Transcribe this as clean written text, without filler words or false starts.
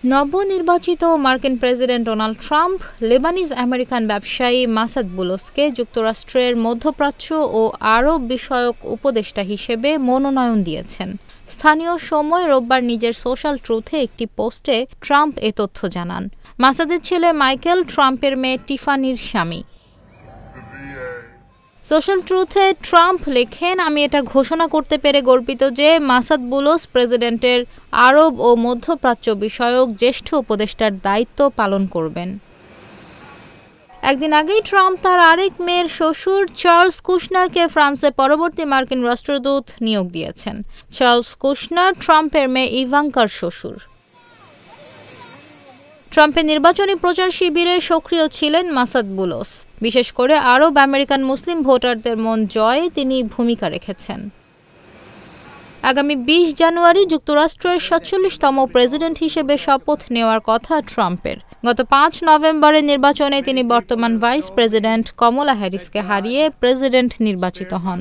নবনির্বাচিত মার্কিন president Donald Trump Lebanese American ব্যবসায়ী মাসাদ বুলোসকে যুক্তরাষ্ট্রের মধ্যপ্রাচ্য ও আরব বিষয়ক উপদেষ্টা হিসেবে মনোনয়ন দিয়েছেন। স্থানীয় সময় রোববার নিজের সোশ্যাল ট্রুথে একটি পোস্টে ট্রাম্প এ তথ্য জানান। মাসাদের ছেলে মাইকেল ট্রাম্পের মেয়ে টিফানির স্বামী। সোশ্যাল ট্রুথে ট্রাম্প লেখেন, আমি এটা ঘোষণা করতে পেরে গর্বিত যে মাসাদ বুলোস প্রেসিডেন্টের আরব ও মধ্যপ্রাচ্য বিষয়ক জ্যেষ্ঠ উপদেষ্টার দায়িত্ব পালন করবেন। একদিন আগেই ট্রাম্প তার আরেক মেয়ের শ্বশুর চার্লস কুশনারকে ফ্রান্সে পরবর্তী মার্কিন রাষ্ট্রদূত নিয়োগ দিয়েছেন। চার্লস কুশনার ট্রাম্পের মেয়ে ইভাঙ্কার শ্বশুর। ট্রাম্পের নির্বাচনী প্রচার শিবিরে সক্রিয় ছিলেন মাসাদ বুলোস। বিশেষ করে আরব আমেরিকান মুসলিম ভোটারদের মন জয়ে তিনি ভূমিকা রেখেছেন। আগামী ২০ জানুয়ারি যুক্তরাষ্ট্রের ৪৭তম প্রেসিডেন্ট হিসেবে শপথ নেওয়ার কথা ট্রাম্পের। গত ৫ নভেম্বরের নির্বাচনে তিনি বর্তমান ভাইস প্রেসিডেন্ট কমলা হ্যারিসকে হারিয়ে প্রেসিডেন্ট নির্বাচিত হন।